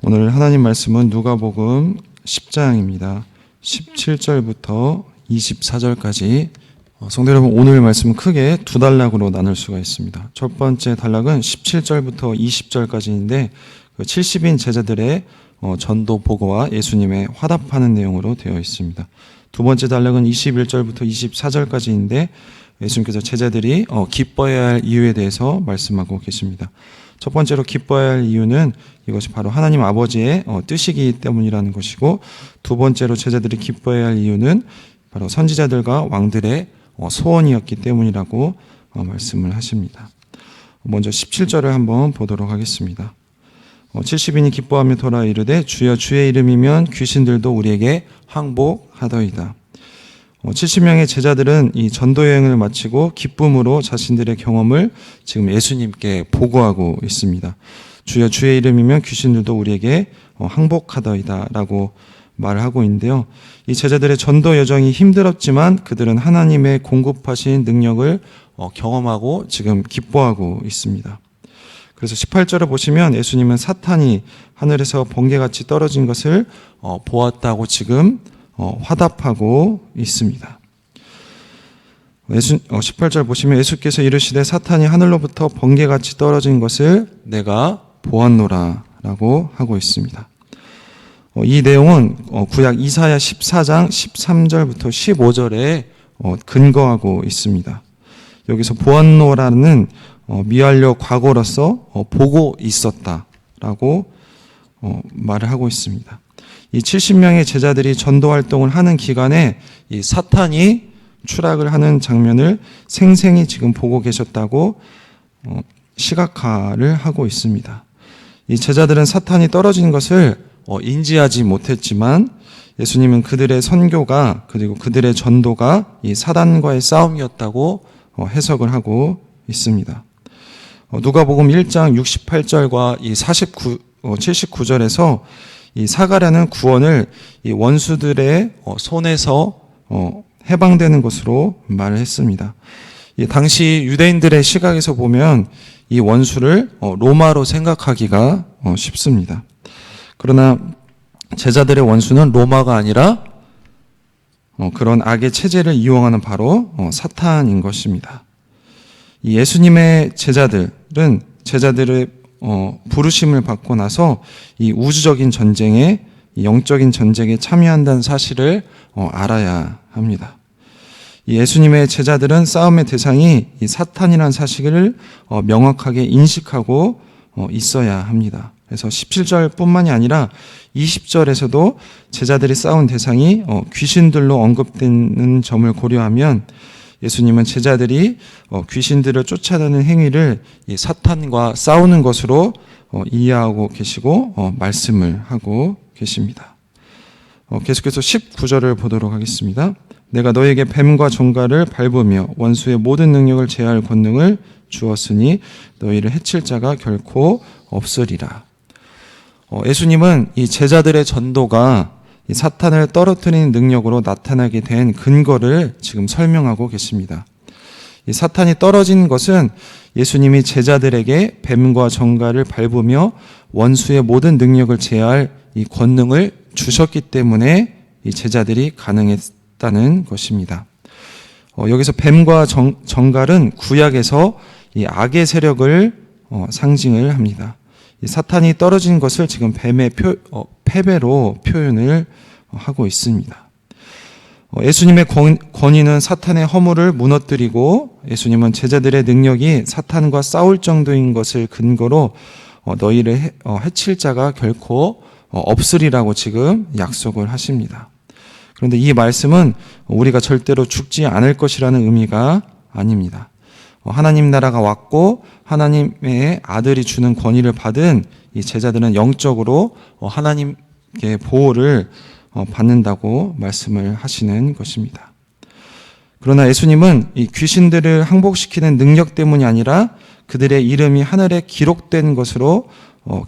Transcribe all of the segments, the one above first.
오늘 하나님 말씀은 누가복음 10장입니다. 17절부터 24절까지. 성도 여러분, 오늘 말씀은 크게 두 단락으로 나눌 수가 있습니다. 첫 번째 단락은 17절부터 20절까지인데 70인 제자들의 전도 보고와 예수님의 화답하는 내용으로 되어 있습니다. 두 번째 단락은 21절부터 24절까지인데 예수님께서 제자들이 기뻐해야 할 이유에 대해서 말씀하고 계십니다. 첫 번째로 기뻐해야 할 이유는 이것이 바로 하나님 아버지의 뜻이기 때문이라는 것이고, 두 번째로 제자들이 기뻐해야 할 이유는 바로 선지자들과 왕들의 소원이었기 때문이라고 말씀을 하십니다. 먼저 17절을 한번 보도록 하겠습니다. 70인이 기뻐하며 돌아 이르되 주여 주의 이름이면 귀신들도 우리에게 항복하더이다. 70명의 제자들은 이 전도 여행을 마치고 기쁨으로 자신들의 경험을 지금 예수님께 보고하고 있습니다. 주여 주의 이름이면 귀신들도 우리에게 항복하더이다 라고 말을 하고 있는데요. 이 제자들의 전도 여정이 힘들었지만 그들은 하나님의 공급하신 능력을 경험하고 지금 기뻐하고 있습니다. 그래서 18절을 보시면 예수님은 사탄이 하늘에서 번개같이 떨어진 것을 보았다고 지금 화답하고 있습니다. 18절 보시면 예수께서 이르시되 사탄이 하늘로부터 번개같이 떨어진 것을 내가 보았노라 라고 하고 있습니다. 이 내용은 구약 이사야 14장 13절부터 15절에 근거하고 있습니다. 여기서 보았노라는 미완료 과거로서 보고 있었다라고 말을 하고 있습니다. 이 70명의 제자들이 전도 활동을 하는 기간에 이 사탄이 추락을 하는 장면을 생생히 지금 보고 계셨다고 시각화를 하고 있습니다. 이 제자들은 사탄이 떨어진 것을 인지하지 못했지만 예수님은 그들의 선교가 그리고 그들의 전도가 이 사단과의 싸움이었다고 해석을 하고 있습니다. 누가복음 1장 68절과 이 79절에서 이 사가랴는 구원을 이 원수들의 손에서 해방되는 것으로 말을 했습니다. 이 당시 유대인들의 시각에서 보면 이 원수를 로마로 생각하기가 쉽습니다. 그러나 제자들의 원수는 로마가 아니라 그런 악의 체제를 이용하는 바로 사탄인 것입니다. 이 예수님의 제자들은 제자들의 부르심을 받고 나서 이 우주적인 전쟁에, 영적인 전쟁에 참여한다는 사실을 알아야 합니다. 이 예수님의 제자들은 싸움의 대상이 이 사탄이라는 사실을 명확하게 인식하고 있어야 합니다. 그래서 17절뿐만이 아니라 20절에서도 제자들이 싸운 대상이 귀신들로 언급되는 점을 고려하면 예수님은 제자들이 귀신들을 쫓아내는 행위를 이 사탄과 싸우는 것으로 이해하고 계시고 말씀을 하고 계십니다. 계속해서 19절을 보도록 하겠습니다. 내가 너에게 뱀과 정갈을 밟으며 원수의 모든 능력을 제할 권능을 주었으니 너희를 해칠 자가 결코 없으리라. 예수님은 이 제자들의 전도가 이 사탄을 떨어뜨리는 능력으로 나타나게 된 근거를 지금 설명하고 계십니다. 이 사탄이 떨어진 것은 예수님이 제자들에게 뱀과 정갈을 밟으며 원수의 모든 능력을 제할 이 권능을 주셨기 때문에 이 제자들이 가능했다는 것입니다. 여기서 뱀과 정갈은 구약에서 이 악의 세력을 상징을 합니다. 이 사탄이 떨어진 것을 지금 뱀의 패배로 표현을 하고 있습니다. 예수님의 권위는 사탄의 허물을 무너뜨리고 예수님은 제자들의 능력이 사탄과 싸울 정도인 것을 근거로 너희를 해칠 자가 결코 없으리라고 지금 약속을 하십니다. 그런데 이 말씀은 우리가 절대로 죽지 않을 것이라는 의미가 아닙니다. 하나님 나라가 왔고 하나님의 아들이 주는 권위를 받은 이 제자들은 영적으로 하나님께 보호를 받는다고 말씀을 하시는 것입니다. 그러나 예수님은 이 귀신들을 항복시키는 능력 때문이 아니라 그들의 이름이 하늘에 기록된 것으로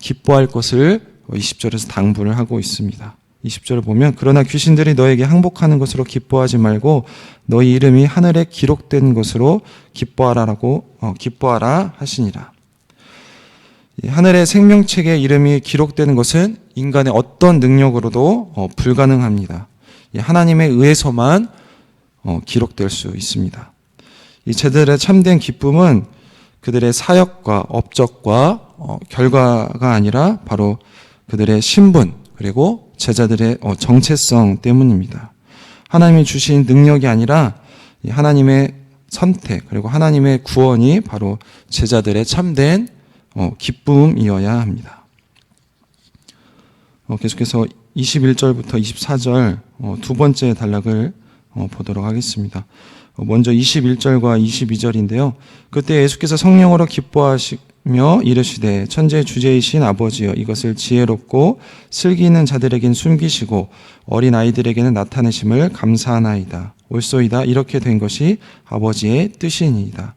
기뻐할 것을 20절에서 당부를 하고 있습니다. 20절을 보면 그러나 귀신들이 너에게 항복하는 것으로 기뻐하지 말고 너희 이름이 하늘에 기록된 것으로 기뻐하라 하시니라. 이 하늘의 생명책에 이름이 기록되는 것은 인간의 어떤 능력으로도 불가능합니다. 이 하나님에 의해서만 기록될 수 있습니다. 이 제자들의 참된 기쁨은 그들의 사역과 업적과 결과가 아니라 바로 그들의 신분 그리고 제자들의 정체성 때문입니다. 하나님이 주신 능력이 아니라 하나님의 선택 그리고 하나님의 구원이 바로 제자들의 참된 기쁨이어야 합니다. 계속해서 21절부터 24절 두 번째 단락을 보도록 하겠습니다. 먼저 21절과 22절인데요. 그때 예수께서 성령으로 기뻐하시며 이르시되 천지의 주제이신 아버지여 이것을 지혜롭고 슬기 있는 자들에겐 숨기시고 어린 아이들에게는 나타내심을 감사하나이다. 옳소이다. 이렇게 된 것이 아버지의 뜻이니이다.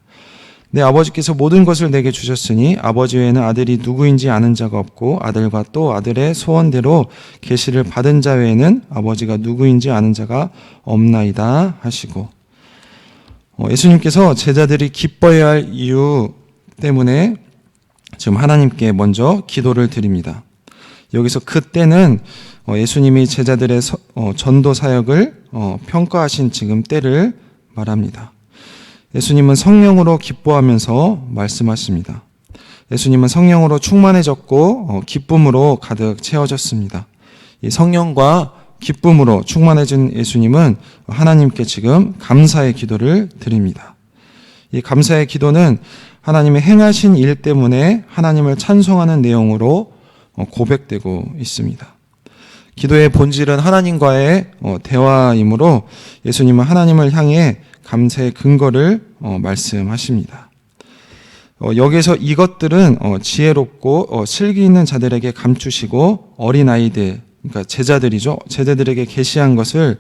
내 아버지께서 모든 것을 내게 주셨으니 아버지 외에는 아들이 누구인지 아는 자가 없고 아들과 또 아들의 소원대로 계시를 받은 자 외에는 아버지가 누구인지 아는 자가 없나이다 하시고, 예수님께서 제자들이 기뻐해야 할 이유 때문에 지금 하나님께 먼저 기도를 드립니다. 여기서 그때는 예수님이 제자들의 전도 사역을 평가하신 지금 때를 말합니다. 예수님은 성령으로 기뻐하면서 말씀하십니다. 예수님은 성령으로 충만해졌고 기쁨으로 가득 채워졌습니다. 이 성령과 기쁨으로 충만해진 예수님은 하나님께 지금 감사의 기도를 드립니다. 이 감사의 기도는 하나님의 행하신 일 때문에 하나님을 찬송하는 내용으로 고백되고 있습니다. 기도의 본질은 하나님과의 대화이므로 예수님은 하나님을 향해 감사의 근거를 말씀하십니다. 여기서 이것들은 지혜롭고 슬기 있는 자들에게 감추시고 어린아이들, 그러니까 제자들이죠. 제자들에게 계시한 것을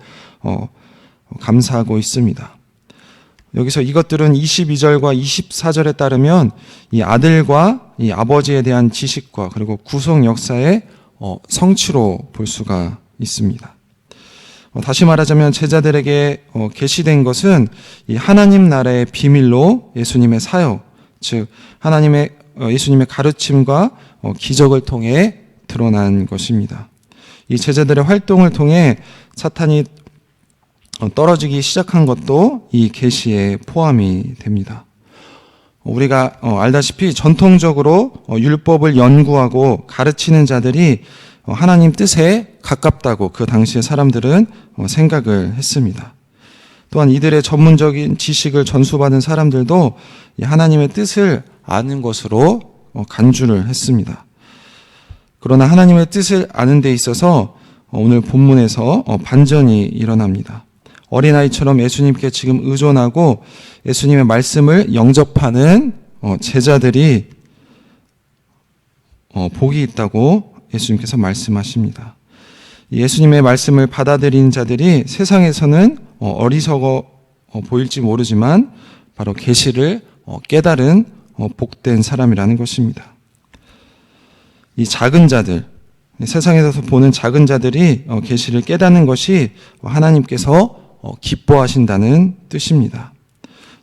감사하고 있습니다. 여기서 이것들은 22절과 24절에 따르면 이 아들과 이 아버지에 대한 지식과 그리고 구속 역사의 성취로 볼 수가 있습니다. 다시 말하자면 제자들에게 계시된 것은 이 하나님 나라의 비밀로 예수님의 사역, 즉 예수님의 가르침과 기적을 통해 드러난 것입니다. 이 제자들의 활동을 통해 사탄이 떨어지기 시작한 것도 이 계시에 포함이 됩니다. 우리가 알다시피 전통적으로 율법을 연구하고 가르치는 자들이 하나님 뜻에 가깝다고 그 당시의 사람들은 생각을 했습니다. 또한 이들의 전문적인 지식을 전수받은 사람들도 하나님의 뜻을 아는 것으로 간주를 했습니다. 그러나 하나님의 뜻을 아는 데 있어서 오늘 본문에서 반전이 일어납니다. 어린아이처럼 예수님께 지금 의존하고 예수님의 말씀을 영접하는 제자들이 복이 있다고 예수님께서 말씀하십니다. 예수님의 말씀을 받아들인 자들이 세상에서는 어리석어 보일지 모르지만 바로 계시를 깨달은 복된 사람이라는 것입니다. 이 작은 자들, 세상에서 보는 작은 자들이 계시를 깨닫는 것이 하나님께서 기뻐하신다는 뜻입니다.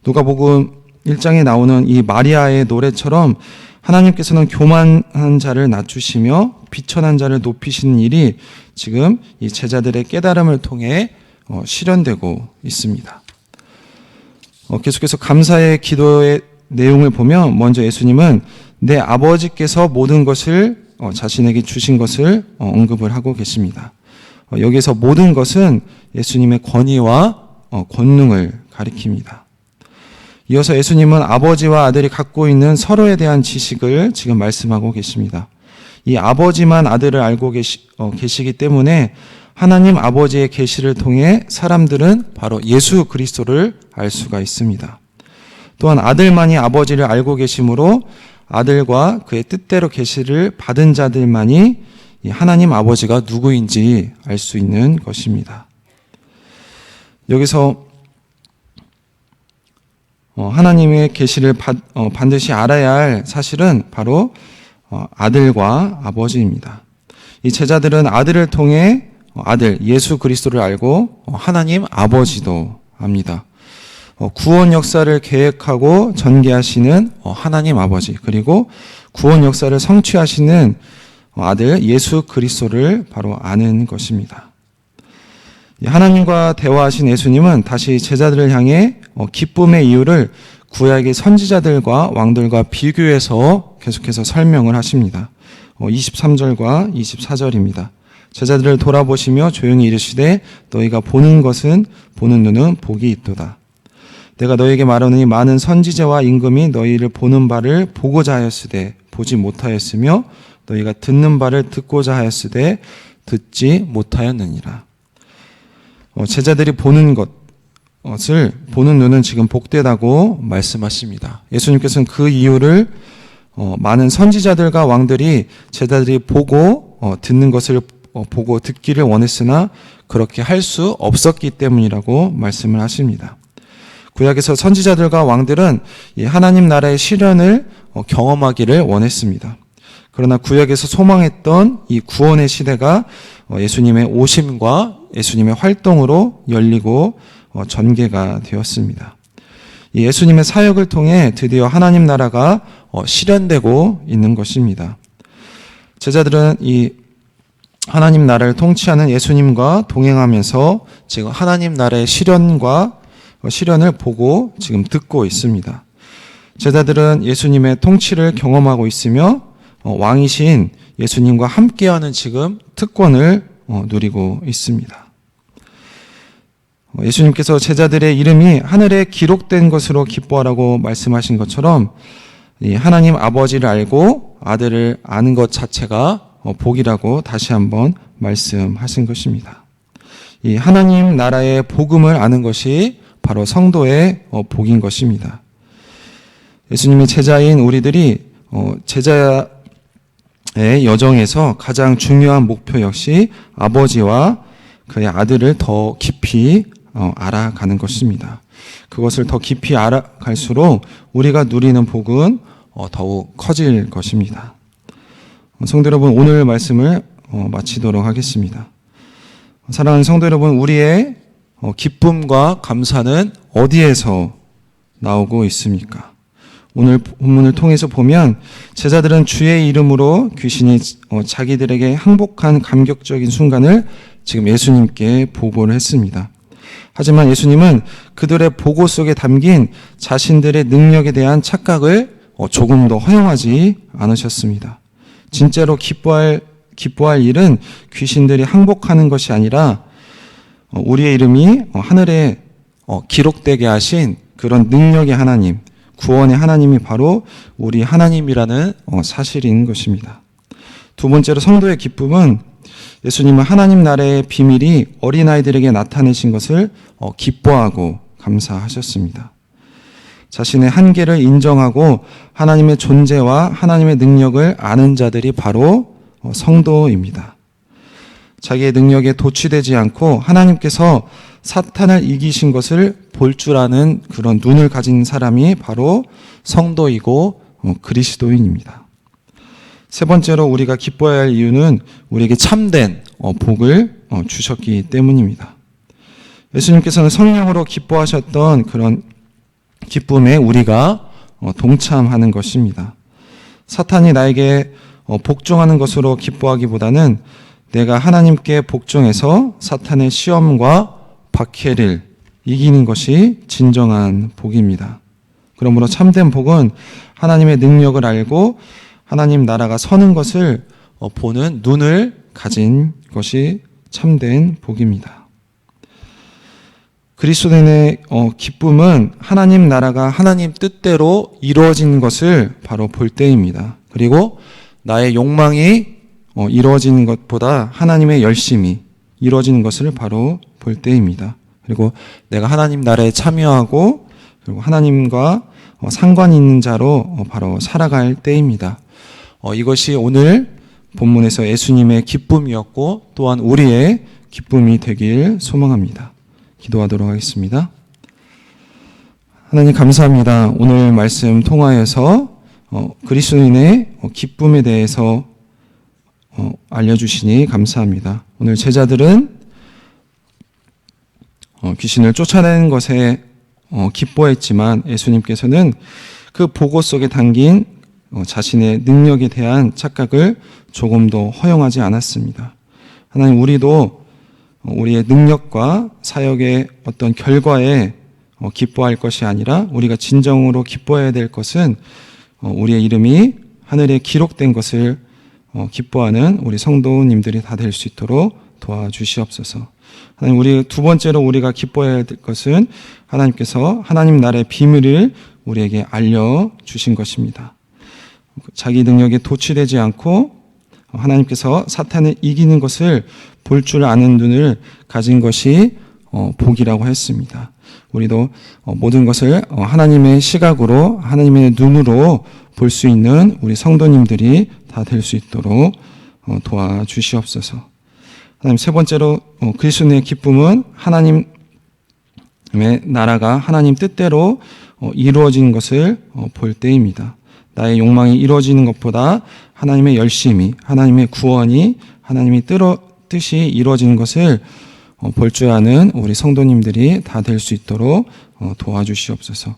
누가복음 1장에 나오는 이 마리아의 노래처럼 하나님께서는 교만한 자를 낮추시며 비천한 자를 높이시는 일이 지금 이 제자들의 깨달음을 통해 실현되고 있습니다. 계속해서 감사의 기도의 내용을 보면 먼저 예수님은 내 아버지께서 모든 것을 자신에게 주신 것을 언급을 하고 계십니다. 여기서 모든 것은 예수님의 권위와 권능을 가리킵니다. 이어서 예수님은 아버지와 아들이 갖고 있는 서로에 대한 지식을 지금 말씀하고 계십니다. 이 아버지만 아들을 알고 계시기 때문에 하나님 아버지의 계시를 통해 사람들은 바로 예수 그리스도를 알 수가 있습니다. 또한 아들만이 아버지를 알고 계시므로 아들과 그의 뜻대로 계시를 받은 자들만이 하나님 아버지가 누구인지 알 수 있는 것입니다. 여기서 하나님의 계시를 반드시 알아야 할 사실은 바로 아들과 아버지입니다. 이 제자들은 아들을 통해 아들 예수 그리스도를 알고 하나님 아버지도 압니다. 구원 역사를 계획하고 전개하시는 하나님 아버지, 그리고 구원 역사를 성취하시는 아들 예수 그리스도를 바로 아는 것입니다. 하나님과 대화하신 예수님은 다시 제자들을 향해 기쁨의 이유를 구약의 선지자들과 왕들과 비교해서 계속해서 설명을 하십니다. 23절과 24절입니다. 제자들을 돌아보시며 조용히 이르시되 너희가 보는 것은 보는 눈은 복이 있도다. 내가 너희에게 말하노니 많은 선지자와 임금이 너희를 보는 바를 보고자 하였으되 보지 못하였으며 너희가 듣는 바를 듣고자 하였으되 듣지 못하였느니라. 제자들이 보는 것을 보는 눈은 지금 복되다고 말씀하십니다. 예수님께서는 그 이유를 많은 선지자들과 왕들이 제자들이 보고 듣는 것을 보고 듣기를 원했으나 그렇게 할 수 없었기 때문이라고 말씀을 하십니다. 구약에서 선지자들과 왕들은 하나님 나라의 실현을 경험하기를 원했습니다. 그러나 구약에서 소망했던 이 구원의 시대가 예수님의 오심과 예수님의 활동으로 열리고 전개가 되었습니다. 예수님의 사역을 통해 드디어 하나님 나라가 실현되고 있는 것입니다. 제자들은 이 하나님 나라를 통치하는 예수님과 동행하면서 지금 하나님 나라의 실현을 보고 지금 듣고 있습니다. 제자들은 예수님의 통치를 경험하고 있으며 왕이신 예수님과 함께하는 지금 특권을 누리고 있습니다. 예수님께서 제자들의 이름이 하늘에 기록된 것으로 기뻐하라고 말씀하신 것처럼 하나님 아버지를 알고 아들을 아는 것 자체가 복이라고 다시 한번 말씀하신 것입니다. 이 하나님 나라의 복음을 아는 것이 바로 성도의 복인 것입니다. 예수님이 제자인 우리들이 제자의 여정에서 가장 중요한 목표 역시 아버지와 그의 아들을 더 깊이 알아가는 것입니다. 그것을 더 깊이 알아갈수록 우리가 누리는 복은 더욱 커질 것입니다. 성도 여러분, 오늘 말씀을 마치도록 하겠습니다. 사랑하는 성도 여러분, 우리의 기쁨과 감사는 어디에서 나오고 있습니까? 오늘 본문을 통해서 보면 제자들은 주의 이름으로 귀신이 자기들에게 항복한 감격적인 순간을 지금 예수님께 보고를 했습니다. 하지만 예수님은 그들의 보고 속에 담긴 자신들의 능력에 대한 착각을 조금도 허용하지 않으셨습니다. 진짜로 기뻐할 일은 귀신들이 항복하는 것이 아니라 우리의 이름이 하늘에 기록되게 하신 그런 능력의 하나님, 구원의 하나님이 바로 우리 하나님이라는 사실인 것입니다. 두 번째로 성도의 기쁨은 예수님은 하나님 나라의 비밀이 어린아이들에게 나타내신 것을 기뻐하고 감사하셨습니다. 자신의 한계를 인정하고 하나님의 존재와 하나님의 능력을 아는 자들이 바로 성도입니다. 자기의 능력에 도취되지 않고 하나님께서 사탄을 이기신 것을 볼 줄 아는 그런 눈을 가진 사람이 바로 성도이고 그리스도인입니다. 세 번째로 우리가 기뻐해야 할 이유는 우리에게 참된 복을 주셨기 때문입니다. 예수님께서는 성령으로 기뻐하셨던 그런 기쁨에 우리가 동참하는 것입니다. 사탄이 나에게 복종하는 것으로 기뻐하기보다는 내가 하나님께 복종해서 사탄의 시험과 박해를 이기는 것이 진정한 복입니다. 그러므로 참된 복은 하나님의 능력을 알고 하나님 나라가 서는 것을 보는 눈을 가진 것이 참된 복입니다. 그리스도인의 기쁨은 하나님 나라가 하나님 뜻대로 이루어진 것을 바로 볼 때입니다. 그리고 나의 욕망이 이루어지는 것보다 하나님의 열심이 이루어지는 것을 바로 볼 때입니다. 그리고 내가 하나님 나라에 참여하고 그리고 하나님과 상관이 있는 자로 바로 살아갈 때입니다. 이것이 오늘 본문에서 예수님의 기쁨이었고 또한 우리의 기쁨이 되길 소망합니다. 기도하도록 하겠습니다. 하나님 감사합니다. 오늘 말씀 통하여서 그리스도인의 기쁨에 대해서 알려주시니 감사합니다. 오늘 제자들은 귀신을 쫓아내는 것에 기뻐했지만 예수님께서는 그 보고 속에 담긴 자신의 능력에 대한 착각을 조금도 허용하지 않았습니다. 하나님, 우리도 우리의 능력과 사역의 어떤 결과에 기뻐할 것이 아니라 우리가 진정으로 기뻐해야 될 것은 우리의 이름이 하늘에 기록된 것을 기뻐하는 우리 성도님들이 다 될 수 있도록 도와주시옵소서. 하나님, 우리 두 번째로 우리가 기뻐해야 될 것은 하나님께서 하나님 나라의 비밀을 우리에게 알려주신 것입니다. 자기 능력에 도취되지 않고 하나님께서 사탄을 이기는 것을 볼 줄 아는 눈을 가진 것이 복이라고 했습니다. 우리도 모든 것을 하나님의 시각으로, 하나님의 눈으로 볼 수 있는 우리 성도님들이 다 될 수 있도록 도와주시옵소서. 하나님, 세 번째로 그리스도의 기쁨은 하나님의 나라가 하나님 뜻대로 이루어지는 것을 볼 때입니다. 나의 욕망이 이루어지는 것보다 하나님의 열심이, 하나님의 구원이, 하나님의 뜻이 이루어지는 것을 볼 줄 아는 우리 성도님들이 다 될 수 있도록 도와주시옵소서.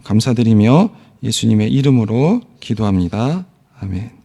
감사드리며 예수님의 이름으로 기도합니다. 아멘.